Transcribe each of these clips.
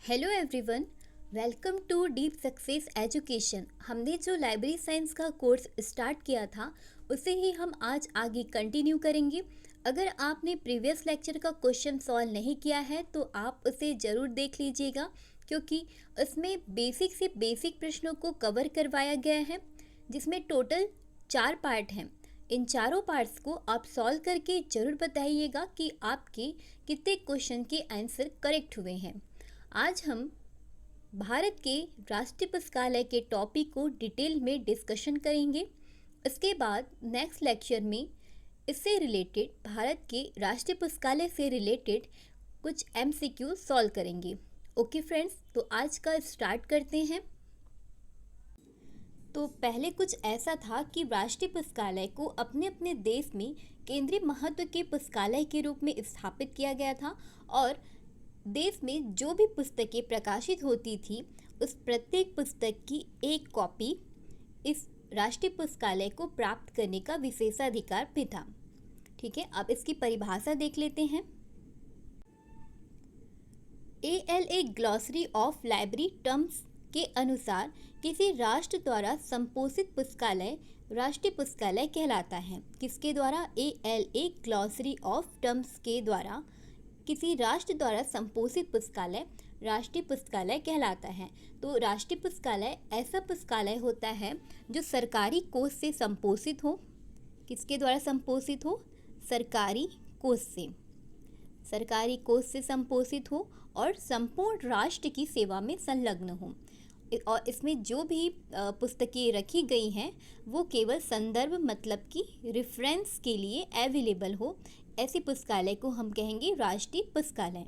Hello everyone, welcome to deep success education. हमने जो library science का कोर्स स्टार्ट किया था उसे ही हम आज आगे कंटिन्यू करेंगे। अगर आपने प्रीवियस लेक्चर का क्वेश्चन सॉल्व नहीं किया है तो आप उसे ज़रूर देख लीजिएगा, क्योंकि उसमें बेसिक से बेसिक प्रश्नों को कवर करवाया गया है, जिसमें टोटल 4 पार्ट हैं। इन चारों पार्ट्स को आप सॉल्व करके ज़रूर बताइएगा कि आपके कितने क्वेश्चन के आंसर करेक्ट हुए हैं। आज हम भारत के राष्ट्रीय पुस्तकालय के टॉपिक को डिटेल में डिस्कशन करेंगे। इसके बाद नेक्स्ट लेक्चर में इससे रिलेटेड भारत के राष्ट्रीय पुस्तकालय से रिलेटेड कुछ एमसीक्यू सॉल्व करेंगे। ओके फ्रेंड्स, तो आज का स्टार्ट करते हैं। तो पहले कुछ ऐसा था कि राष्ट्रीय पुस्तकालय को अपने अपने देश में केंद्रीय महत्व के पुस्तकालय के रूप में स्थापित किया गया था और देश में जो भी पुस्तकें प्रकाशित होती थी उस प्रत्येक पुस्तक की एक कॉपी इस राष्ट्रीय पुस्तकालय को प्राप्त करने का विशेषाधिकार भी था। ठीक है, अब इसकी परिभाषा देख लेते हैं। ALA glossary of library terms के अनुसार किसी राष्ट्र द्वारा संपोषित पुस्तकालय राष्ट्रीय पुस्तकालय कहलाता है। किसके द्वारा? ALA ग्लॉसरी ऑफ टर्म्स के द्वारा किसी राष्ट्र द्वारा संपोषित पुस्तकालय राष्ट्रीय पुस्तकालय कहलाता है। तो राष्ट्रीय पुस्तकालय ऐसा पुस्तकालय होता है जो सरकारी कोष से संपोषित हो। किसके द्वारा संपोषित हो? सरकारी कोष से। सरकारी कोष से संपोषित हो और संपूर्ण राष्ट्र की सेवा में संलग्न हो। और इसमें जो भी पुस्तकें रखी गई हैं वो केवल संदर्भ मतलब कि रेफरेंस के लिए अवेलेबल हो, ऐसी पुस्तकालय को हम कहेंगे राष्ट्रीय पुस्तकालय।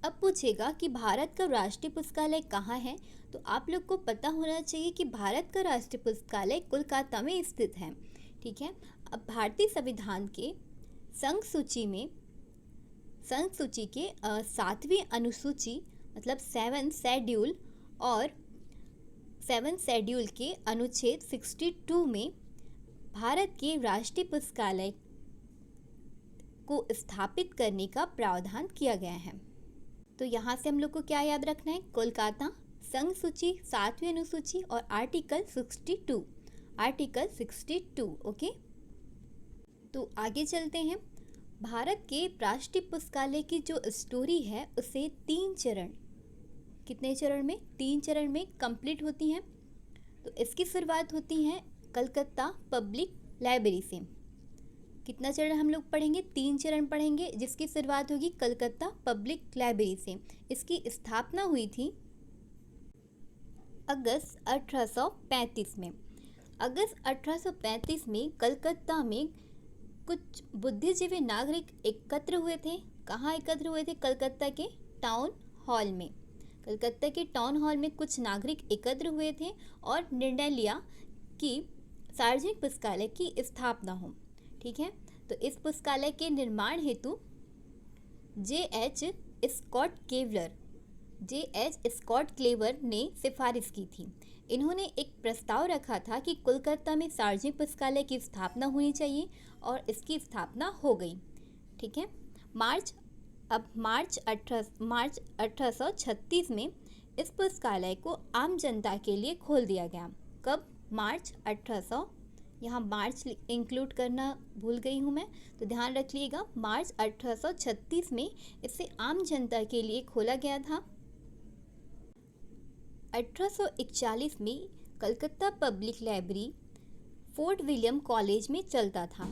अब पूछेगा कि भारत का राष्ट्रीय पुस्तकालय कहाँ है, तो आप लोग को पता होना चाहिए कि भारत का राष्ट्रीय पुस्तकालय कोलकाता में स्थित है। ठीक है, अब भारतीय संविधान के संघ सूची के 7वीं अनुसूची मतलब 7 शेड्यूल और 7 शेड्यूल के अनुच्छेद 62 में भारत के राष्ट्रीय पुस्तकालय को स्थापित करने का प्रावधान किया गया है। तो यहाँ से हम लोग को क्या याद रखना है? कोलकाता, संघ सूची 7वीं अनुसूची और आर्टिकल 62। ओके, तो आगे चलते हैं। भारत के राष्ट्रीय पुस्तकालय की जो स्टोरी है उसे 3 चरण, कितने चरण में? 3 चरण में कंप्लीट होती है। तो इसकी शुरुआत होती है कलकत्ता पब्लिक लाइब्रेरी से। कितना चरण हम लोग पढ़ेंगे? 3 चरण पढ़ेंगे, जिसकी शुरुआत होगी कलकत्ता पब्लिक लाइब्रेरी से। इसकी स्थापना हुई थी अगस्त 1835 में। अगस्त 1835 में कलकत्ता में कुछ बुद्धिजीवी नागरिक एकत्र हुए थे। कहाँ एकत्र हुए थे? कलकत्ता के टाउन हॉल में। कलकत्ता के टाउन हॉल में कुछ नागरिक एकत्र हुए थे और निर्णय लिया कि सार्वजनिक पुस्तकालय की स्थापना हो। ठीक है, तो इस पुस्तकालय के निर्माण हेतु J.H. स्कॉट क्लेवर ने सिफारिश की थी। इन्होंने एक प्रस्ताव रखा था कि कोलकाता में सार्वजनिक पुस्तकालय की स्थापना होनी चाहिए और इसकी स्थापना हो गई। ठीक है, मार्च 1836 में इस पुस्तकालय को आम जनता के लिए खोल दिया गया। कब? मार्च 1800, यहाँ मार्च इंक्लूड करना भूल गई हूँ मैं, तो ध्यान रखिएगा। मार्च 1836 में इसे आम जनता के लिए खोला गया था। 1841 में Calcutta public library fort William college में चलता था।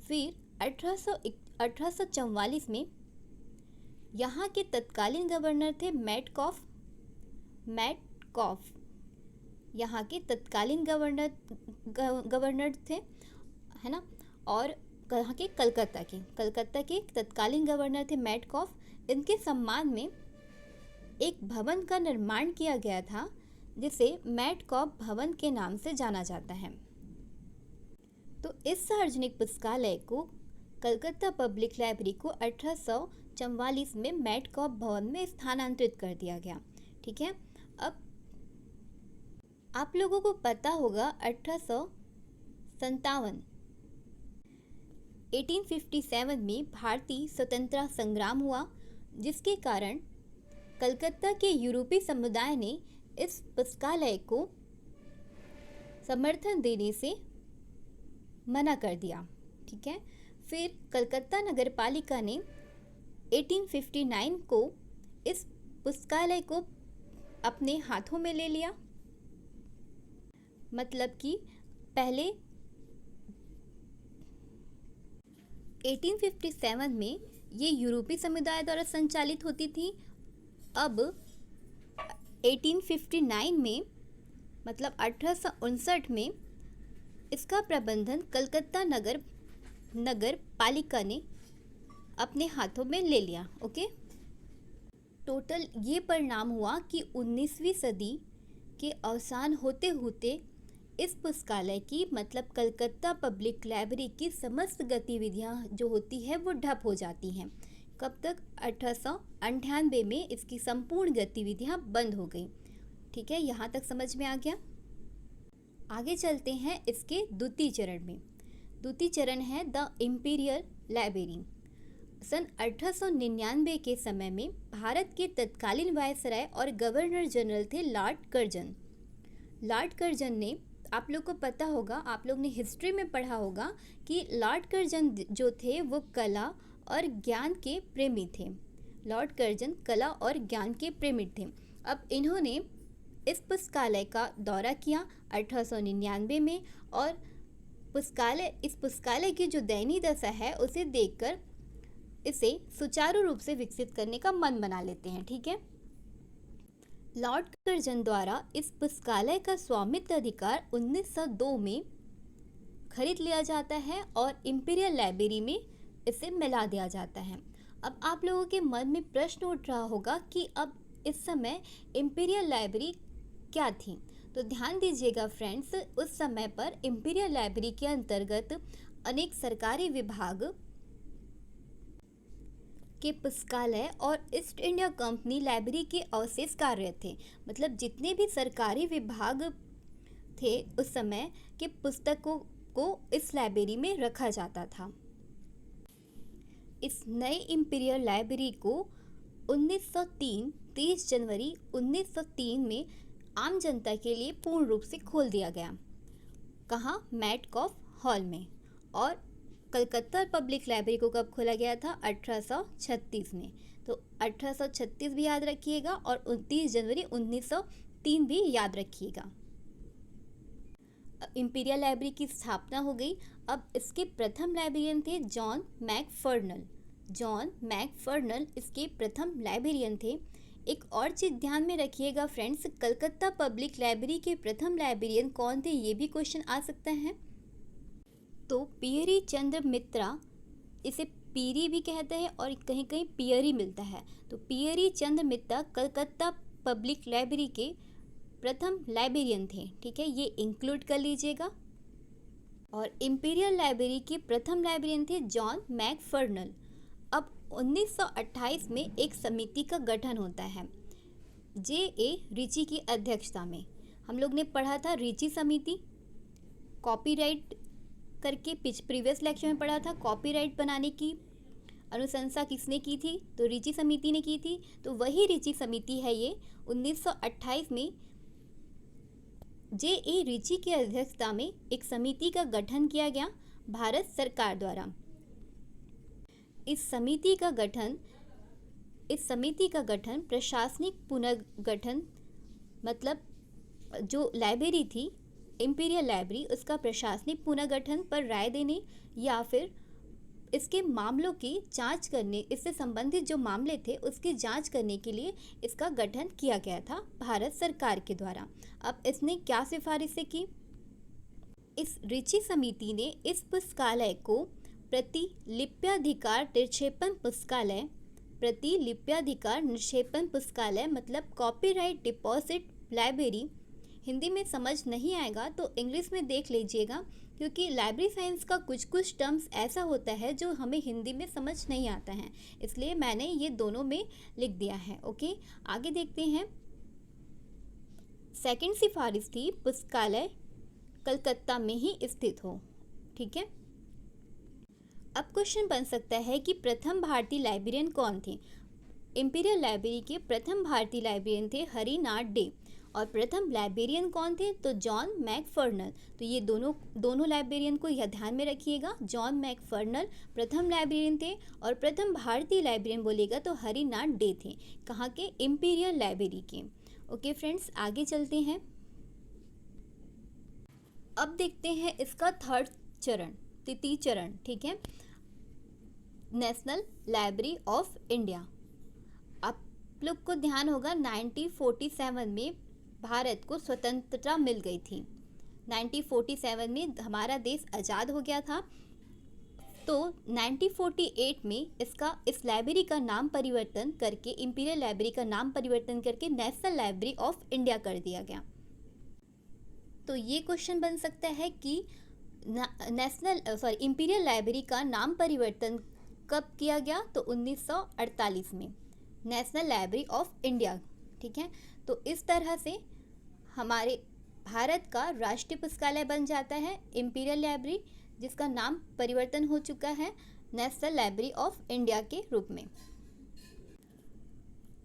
फिर 1844 में यहाँ के तत्कालीन गवर्नर थे मैटकॉफ। यहाँ के तत्कालीन गवर्नर थे, है ना। और यहाँ के कलकत्ता के तत्कालीन गवर्नर थे मैटकॉफ। इनके सम्मान में एक भवन का निर्माण किया गया था जिसे मैटकॉफ भवन के नाम से जाना जाता है। तो इस सार्वजनिक पुस्तकालय को कलकत्ता पब्लिक लाइब्रेरी को 1844 में मैटकॉफ भवन में स्थानांतरित कर दिया गया। ठीक है, अब आप लोगों को पता होगा 1857 में भारतीय स्वतंत्रता संग्राम हुआ, जिसके कारण कलकत्ता के यूरोपीय समुदाय ने इस पुस्तकालय को समर्थन देने से मना कर दिया। ठीक है, फिर कलकत्ता नगर पालिका ने 1859 को इस पुस्तकालय को अपने हाथों में ले लिया। मतलब कि पहले 1857 में ये यूरोपीय समुदाय द्वारा संचालित होती थी। अब 1859 में मतलब 1859 में इसका प्रबंधन कलकत्ता नगर पालिका ने अपने हाथों में ले लिया। ओके, टोटल ये परिणाम हुआ कि 19वीं सदी के अवसान होते होते इस पुस्तकालय की मतलब कलकत्ता पब्लिक लाइब्रेरी की समस्त गतिविधियां जो होती है वो ठप हो जाती हैं। कब तक? 1898 में इसकी संपूर्ण गतिविधियां बंद हो गई। ठीक है, यहाँ तक समझ में आ गया। आगे चलते हैं इसके द्वितीय चरण में। द्वितीय चरण है द इम्पीरियल लाइब्रेरी। सन 1899 के समय में भारत के तत्कालीन वायसराय और गवर्नर जनरल थे लॉर्ड कर्जन। लॉर्ड कर्जन ने, आप लोग को पता होगा, आप लोग ने हिस्ट्री में पढ़ा होगा कि लॉर्ड कर्जन जो थे वो कला और ज्ञान के प्रेमी थे। लॉर्ड कर्जन कला और ज्ञान के प्रेमी थे। अब इन्होंने इस पुस्तकालय का दौरा किया 1899 में और इस पुस्तकालय की जो दयनीय दशा है उसे देखकर इसे सुचारू रूप से विकसित करने का मन बना लेते हैं। ठीक है, लॉर्ड कर्जन द्वारा इस पुस्तकालय का स्वामित्व अधिकार 1902 में खरीद लिया जाता है और इंपीरियल लाइब्रेरी में इसे मिला दिया जाता है। अब आप लोगों के मन में प्रश्न उठ रहा होगा कि अब इस समय इंपीरियल लाइब्रेरी क्या थी? तो ध्यान दीजिएगा फ्रेंड्स, उस समय पर इंपीरियल लाइब्रेरी के अंतर्गत अनेक सरकारी विभाग के पुस्तकालय और ईस्ट इंडिया कंपनी लाइब्रेरी के अवशेष कार्य थे। मतलब जितने भी सरकारी विभाग थे उस समय के पुस्तकों को इस लाइब्रेरी में रखा जाता था। इस नए इंपीरियल लाइब्रेरी को 30 जनवरी 1903 में आम जनता के लिए पूर्ण रूप से खोल दिया गया। कहाँ? मैटकॉफ हॉल में। और कलकत्ता पब्लिक लाइब्रेरी को कब खोला गया था? 1836 में। तो 1836 भी याद रखिएगा और 29 जनवरी 1903 भी याद रखिएगा। इंपीरियल लाइब्रेरी की स्थापना हो गई। अब इसके प्रथम लाइब्रेरियन थे जॉन मैकफर्नल। जॉन मैकफर्नल इसके प्रथम लाइब्रेरियन थे। एक और चीज़ ध्यान में रखिएगा फ्रेंड्स, कलकत्ता पब्लिक लाइब्रेरी के प्रथम लाइब्रेरियन कौन थे, ये भी क्वेश्चन आ सकता है। तो पियरी चंद्र मित्रा, इसे पीरी भी कहते हैं और कहीं कहीं पियरी मिलता है। तो पियरी चंद्र मित्रा कलकत्ता पब्लिक लाइब्रेरी के प्रथम लाइब्रेरियन थे। ठीक है, ये इंक्लूड कर लीजिएगा। और इंपीरियल लाइब्रेरी के प्रथम लाइब्रेरियन थे जॉन मैकफर्नल। अब 1928 में एक समिति का गठन होता है J.A. रिची की अध्यक्षता में। हम लोग ने पढ़ा था रिची समिति, कॉपीराइट करके प्रीवियस लेक्चर में पढ़ा था। कॉपीराइट बनाने की अनुशंसा किसने की थी? तो रिची समिति ने की थी। तो वही रिची समिति है ये। 1928 में J.A. रिची की अध्यक्षता में एक समिति का गठन किया गया भारत सरकार द्वारा। इस समिति का गठन प्रशासनिक पुनर्गठन, मतलब जो लाइब्रेरी थी इंपीरियल लाइब्रेरी, उसका प्रशासनिक पुनर्गठन पर राय देने या फिर इसके मामलों की जांच करने, इससे संबंधित जो मामले थे उसकी जांच करने के लिए इसका गठन किया गया था भारत सरकार के द्वारा। अब इसने क्या सिफारिशें की? इस रिची समिति ने इस पुस्तकालय को प्रतिलिप्याधिकार निक्षेपण पुस्तकालय मतलब कॉपीराइट डिपॉजिट लाइब्रेरी, हिंदी में समझ नहीं आएगा तो इंग्लिश में देख लीजिएगा, क्योंकि लाइब्रेरी साइंस का कुछ कुछ टर्म्स ऐसा होता है जो हमें हिंदी में समझ नहीं आता है, इसलिए मैंने ये दोनों में लिख दिया है। ओके, आगे देखते हैं। सेकंड सिफारिश थी पुस्तकालय कलकत्ता में ही स्थित हो। ठीक है, अब क्वेश्चन बन सकता है कि प्रथम भारतीय लाइब्रेरियन कौन थे? इंपीरियल लाइब्रेरी के प्रथम भारतीय लाइब्रेरियन थे हरिनाथ डे। और प्रथम लाइब्रेरियन कौन थे? तो जॉन मैकफर्नल। तो ये दोनों लाइब्रेरियन को यह ध्यान में रखिएगा, जॉन मैकफर्नल प्रथम लाइब्रेरियन थे और प्रथम भारतीय लाइब्रेरियन बोलेगा तो हरिनाथ डे थे। कहाँ के? इंपीरियल लाइब्रेरी के। ओके फ्रेंड्स, आगे चलते हैं। अब देखते हैं इसका थर्ड चरण, तृतीय चरण। ठीक है, नेशनल लाइब्रेरी ऑफ इंडिया। आप लोग को ध्यान होगा 1947 में भारत को स्वतंत्रता मिल गई थी। 1947 में हमारा देश आज़ाद हो गया था। तो 1948 में इस लाइब्रेरी का नाम परिवर्तन करके, इंपीरियल लाइब्रेरी का नाम परिवर्तन करके नेशनल लाइब्रेरी ऑफ इंडिया कर दिया गया। तो ये क्वेश्चन बन सकता है कि इंपीरियल लाइब्रेरी का नाम परिवर्तन कब किया गया? तो 1948 में, नेशनल लाइब्रेरी ऑफ इंडिया। ठीक है, तो इस तरह से हमारे भारत का राष्ट्रीय पुस्तकालय बन जाता है इंपीरियल लाइब्रेरी, जिसका नाम परिवर्तन हो चुका है नेशनल लाइब्रेरी ऑफ इंडिया के रूप में।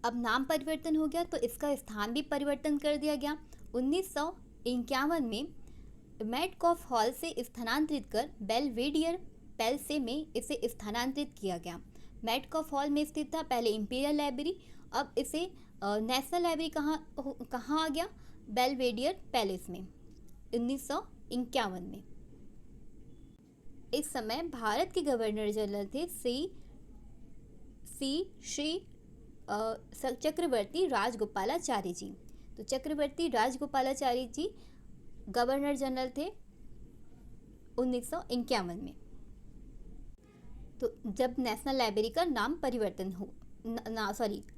अब नाम परिवर्तन हो गया तो इसका स्थान भी परिवर्तन कर दिया गया। 1951 में मेटकॉफ हॉल से स्थानांतरित कर बेलवेडियर पैलेस में इसे स्थानांतरित किया गया। मेटकॉफ हॉल में स्थित था पहले इंपीरियल लाइब्रेरी, अब इसे नेशनल लाइब्रेरी कहाँ आ गया? बेलवेडियर पैलेस में 1951 में। इस समय भारत के गवर्नर जनरल थे श्री चक्रवर्ती राजगोपालाचारी जी। तो चक्रवर्ती राजगोपालाचारी जी गवर्नर जनरल थे 1951 में। तो जब नेशनल लाइब्रेरी का नाम परिवर्तन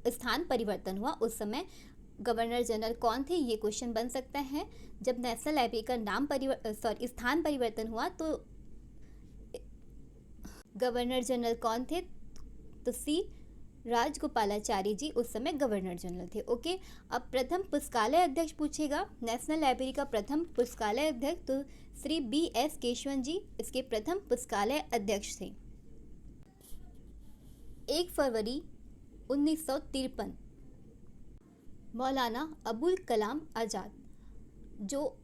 स्थान परिवर्तन हुआ, उस समय गवर्नर जनरल कौन थे? ये क्वेश्चन बन सकता है। जब नेशनल लाइब्रेरी का नाम स्थान परिवर्तन हुआ तो गवर्नर जनरल कौन थे? तो सी राजगोपालाचारी जी उस समय गवर्नर जनरल थे। ओके, अब प्रथम पुस्तकालय अध्यक्ष पूछेगा। नेशनल लाइब्रेरी का प्रथम पुस्तकालय अध्यक्ष तो श्री BS केशवन जी इसके प्रथम पुस्तकालय अध्यक्ष थे। 1 फरवरी 1953 मौलाना अबुल कलाम आज़ाद, जो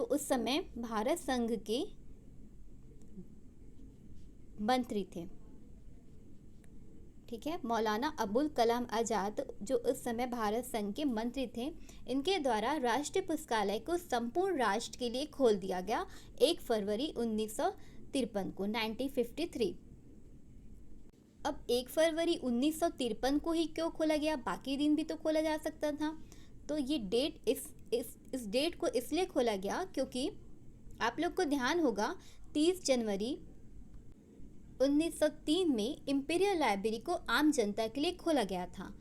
उस समय भारत संघ के मंत्री थे। ठीक है, मौलाना अबुल कलाम आज़ाद जो उस समय भारत संघ के मंत्री थे, इनके द्वारा राष्ट्रीय पुस्तकालय को संपूर्ण राष्ट्र के लिए खोल दिया गया 1 फरवरी 1953 को, 1953। अब 1 फरवरी 1953 को ही क्यों खोला गया? बाकी दिन भी तो खोला जा सकता था। तो ये डेट इस डेट को इसलिए खोला गया क्योंकि आप लोग को ध्यान होगा 30 जनवरी 1903 में इंपीरियल लाइब्रेरी को आम जनता के लिए खोला गया था।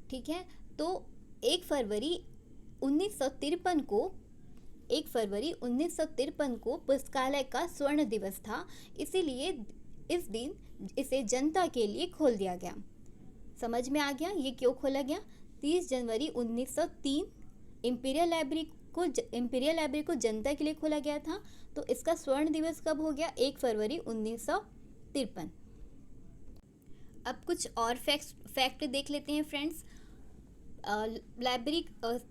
ठीक है, तो 1 फरवरी 1953 को पुस्तकालय का स्वर्ण दिवस था, इसीलिए इस दिन इसे जनता के लिए खोल दिया गया। समझ में आ गया ये क्यों खोला गया? 30 जनवरी 1903 इंपीरियल लाइब्रेरी को जनता के लिए खोला गया था, तो इसका स्वर्ण दिवस कब हो गया? 1 फरवरी 1953। अब कुछ और फैक्ट देख लेते हैं फ्रेंड्स।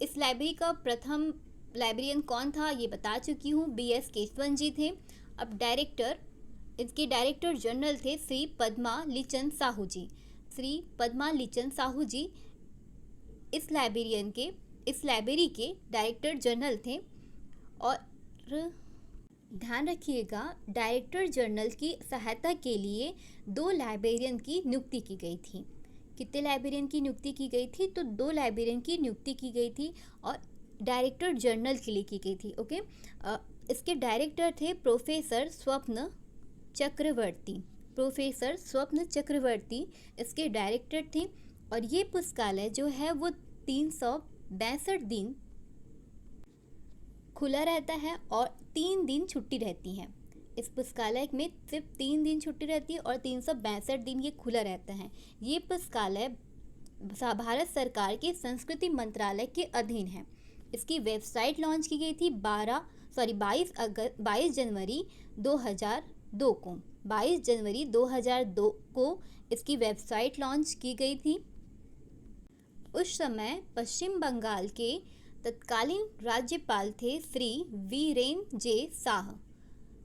इस लाइब्रेरी का प्रथम लाइब्रेरियन कौन था ये बता चुकी हूँ, BS केशवन जी थे। अब इसके डायरेक्टर जनरल थे श्री पद्मा लीचंद साहू जी। श्री पद्मा लीचंद साहू जी इस लाइब्रेरी के डायरेक्टर जनरल थे। और ध्यान रखिएगा, डायरेक्टर जनरल की सहायता के लिए 2 लाइब्रेरियन की नियुक्ति की गई थी। कितने लाइब्रेरियन की नियुक्ति की गई थी? तो 2 लाइब्रेरियन की नियुक्ति की गई थी और डायरेक्टर जनरल के लिए की गई थी। ओके, इसके डायरेक्टर थे प्रोफेसर स्वप्न चक्रवर्ती इसके डायरेक्टर थे। और ये पुस्तकालय जो है वो 362 दिन खुला रहता है और 3 दिन छुट्टी रहती है। इस पुस्तकालय में सिर्फ 3 दिन छुट्टी रहती है और 362 दिन ये खुला रहता है। ये पुस्तकालय भारत सरकार के संस्कृति मंत्रालय के अधीन है। इसकी वेबसाइट लॉन्च की गई थी 22 जनवरी 2002 को। 22 जनवरी 2002 को इसकी वेबसाइट लॉन्च की गई थी। उस समय पश्चिम बंगाल के तत्कालीन राज्यपाल थे श्री वीरेन जे शाह।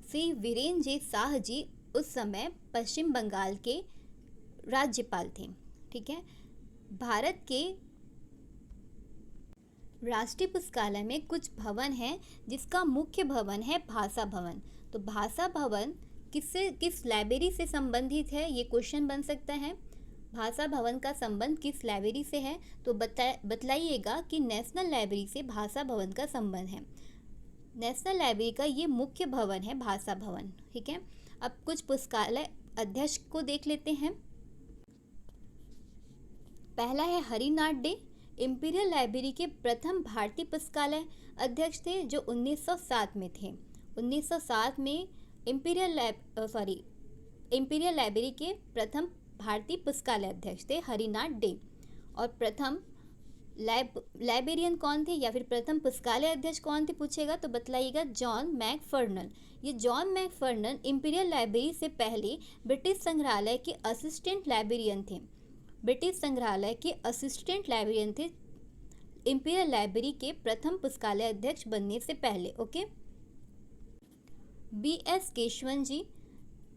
श्री वीरेन जे शाह जी उस समय पश्चिम बंगाल के राज्यपाल थे। ठीक है। भारत के राष्ट्रीय पुस्तकालय में कुछ भवन हैं, जिसका मुख्य भवन है भाषा भवन। तो भाषा भवन किस लाइब्रेरी से संबंधित है, ये क्वेश्चन बन सकता है। भाषा भवन का संबंध किस लाइब्रेरी से है, तो बतलाइएगा कि नेशनल लाइब्रेरी से भाषा भवन का संबंध है। नेशनल लाइब्रेरी का ये मुख्य भवन है भाषा भवन। ठीक है। अब कुछ पुस्तकालय अध्यक्ष को देख लेते हैं। पहला है हरिनाथ डे। इंपीरियल लाइब्रेरी के प्रथम भारतीय पुस्तकालय अध्यक्ष थे, जो 1907 में थे। 1907 में इंपीरियल लाइब्रेरी के प्रथम भारतीय पुस्तकालय अध्यक्ष थे हरिनाथ डे। और प्रथम लाइब्रेरियन कौन थे या फिर प्रथम पुस्तकालय अध्यक्ष कौन थे पूछेगा तो बतलाइएगा जॉन मैकफर्नन। ये जॉन मैकफर्नन इंपीरियल लाइब्रेरी से पहले ब्रिटिश संग्रहालय के असिस्टेंट लाइब्रेरियन थे। ब्रिटिश संग्रहालय के असिस्टेंट लाइब्रेरियन थे इंपीरियल लाइब्रेरी के प्रथम पुस्तकालय अध्यक्ष बनने से पहले। ओके। BS केशवन जी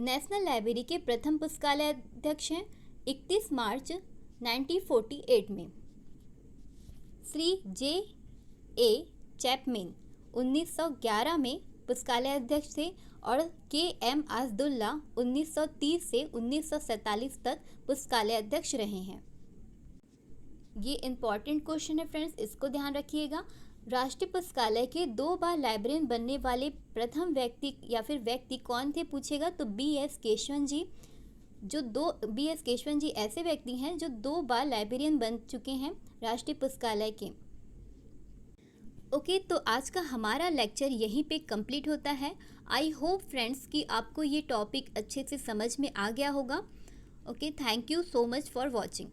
नेशनल लाइब्रेरी के प्रथम पुस्तकालय अध्यक्ष हैं 31 मार्च 1948 में। श्री J.A. चैपमैन 1911 में पुस्तकालय अध्यक्ष थे और K.M. आज़दुल्ला 1930 से 1947 तक पुस्तकालय अध्यक्ष रहे हैं। ये इम्पॉर्टेंट क्वेश्चन है फ्रेंड्स, इसको ध्यान रखिएगा। राष्ट्रीय पुस्तकालय के 2 बार लाइब्रेरियन बनने वाले प्रथम व्यक्ति कौन थे पूछेगा तो BS केशवन जी। BS केशवन जी ऐसे व्यक्ति हैं जो 2 बार लाइब्रेरियन बन चुके हैं राष्ट्रीय पुस्तकालय के। ओके, तो आज का हमारा लेक्चर यहीं पे कंप्लीट होता है। आई होप फ्रेंड्स कि आपको ये टॉपिक अच्छे से समझ में आ गया होगा। Okay, thank you so much for watching.